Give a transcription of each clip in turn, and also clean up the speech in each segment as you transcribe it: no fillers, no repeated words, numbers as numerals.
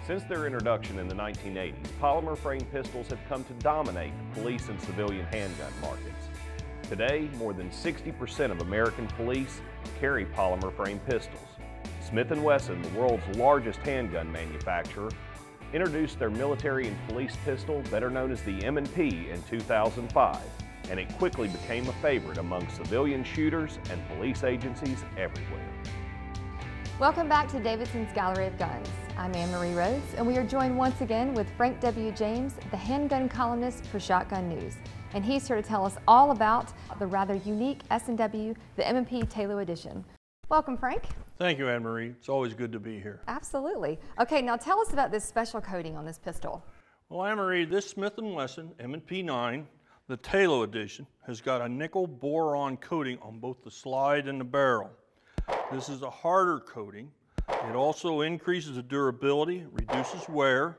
Since their introduction in the 1980s, polymer frame pistols have come to dominate the police and civilian handgun markets. Today, more than 60% of American police carry polymer frame pistols. Smith & Wesson, the world's largest handgun manufacturer, introduced their military and police pistol, better known as the M&P, in 2005, and it quickly became a favorite among civilian shooters and police agencies everywhere. Welcome back to Davidson's Gallery of Guns. I'm Anne-Marie Rhodes, and we are joined once again with Frank W. James, the handgun columnist for Shotgun News. And he's here to tell us all about the rather unique S&W, the M&P Talo edition. Welcome, Frank. Thank you, Anne-Marie. It's always good to be here. Absolutely. Okay, now tell us about this special coating on this pistol. Well, Anne-Marie, this Smith & Wesson M&P 9, the Talo edition, has got a nickel boron coating on both the slide and the barrel. This is a harder coating. It also increases the durability, reduces wear,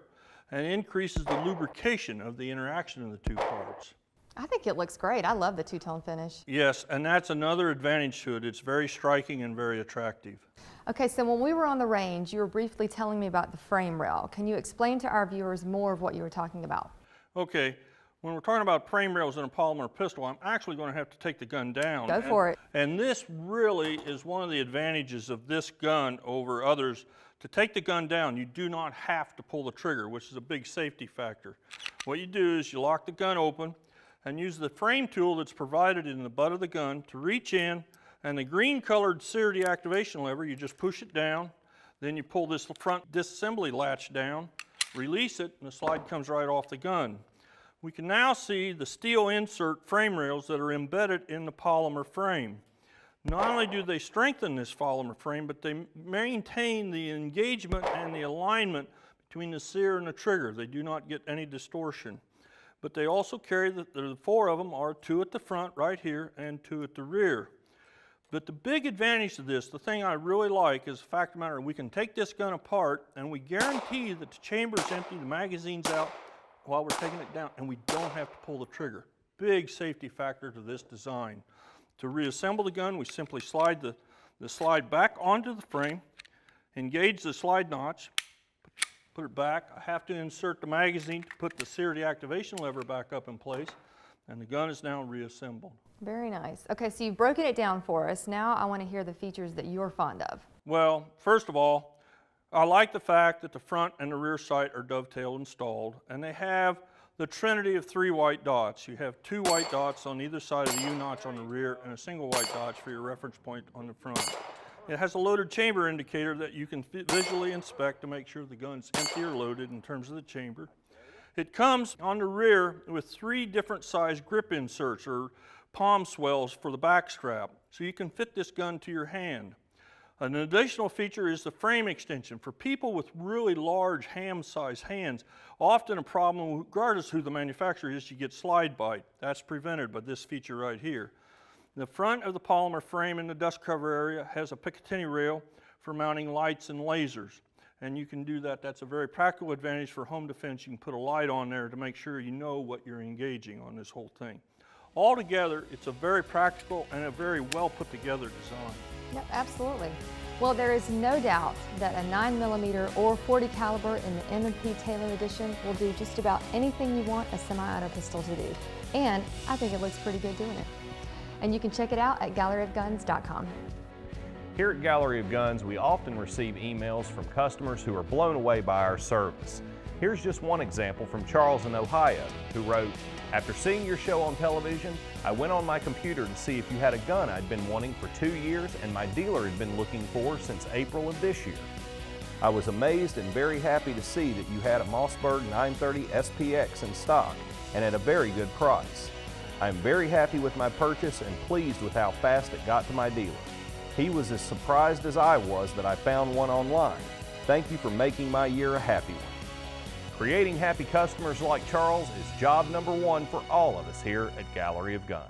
and increases the lubrication of the interaction of the two parts. I think it looks great. I love the two-tone finish. Yes, and that's another advantage to it. It's very striking and very attractive. Okay, so when we were on the range, you were briefly telling me about the frame rail. Can you explain to our viewers more of what you were talking about? Okay. When we're talking about frame rails in a polymer pistol, I'm actually going to have to take the gun down. Go for it. And this really is one of the advantages of this gun over others. To take the gun down, you do not have to pull the trigger, which is a big safety factor. What you do is you lock the gun open and use the frame tool that's provided in the butt of the gun to reach in, and the green colored sear deactivation lever, you just push it down, then you pull this front disassembly latch down, release it, and the slide comes right off the gun. We can now see the steel insert frame rails that are embedded in the polymer frame. Not only do they strengthen this polymer frame, but they maintain the engagement and the alignment between the sear and the trigger. They do not get any distortion. But they also carry, the four of them are two at the front right here and two at the rear. But the big advantage to this, the thing I really like, is the fact of the matter, we can take this gun apart and we guarantee that the chamber is empty, the magazine's out, while we're taking it down, and we don't have to pull the trigger. Big safety factor to this design. To reassemble the gun, we simply slide the slide back onto the frame, engage the slide notch, put it back. I have to insert the magazine to put the sear deactivation lever back up in place, and the gun is now reassembled. Very nice. Okay, so you've broken it down for us. Now I want to hear the features that you're fond of. Well, first of all, I like the fact that the front and the rear sight are dovetail installed, and they have the trinity of 3 white dots. You have 2 white dots on either side of the U-notch on the rear and a single white dot for your reference point on the front. It has a loaded chamber indicator that you can visually inspect to make sure the gun's empty or loaded in terms of the chamber. It comes on the rear with 3 different size grip inserts or palm swells for the back strap, so you can fit this gun to your hand. An additional feature is the frame extension. For people with really large ham-sized hands, often a problem, regardless who the manufacturer is, you get slide bite. That's prevented by this feature right here. The front of the polymer frame in the dust cover area has a Picatinny rail for mounting lights and lasers. And you can do that. That's a very practical advantage for home defense. You can put a light on there to make sure you know what you're engaging on this whole thing. Altogether, it's a very practical and a very well put together design. Yep, absolutely. Well, there is no doubt that a 9mm or .40 caliber in the M&P Talo edition will do just about anything you want a semi-auto pistol to do. And I think it looks pretty good doing it. And you can check it out at galleryofguns.com. Here at Gallery of Guns, we often receive emails from customers who are blown away by our service. Here's just one example from Charles in Ohio, who wrote, "After seeing your show on television, I went on my computer to see if you had a gun I'd been wanting for 2 years and my dealer had been looking for since April of this year. I was amazed and very happy to see that you had a Mossberg 930 SPX in stock and at a very good price. I am very happy with my purchase and pleased with how fast it got to my dealer. He was as surprised as I was that I found one online. Thank you for making my year a happy one." Creating happy customers like Charles is job number 1 for all of us here at Gallery of Guns.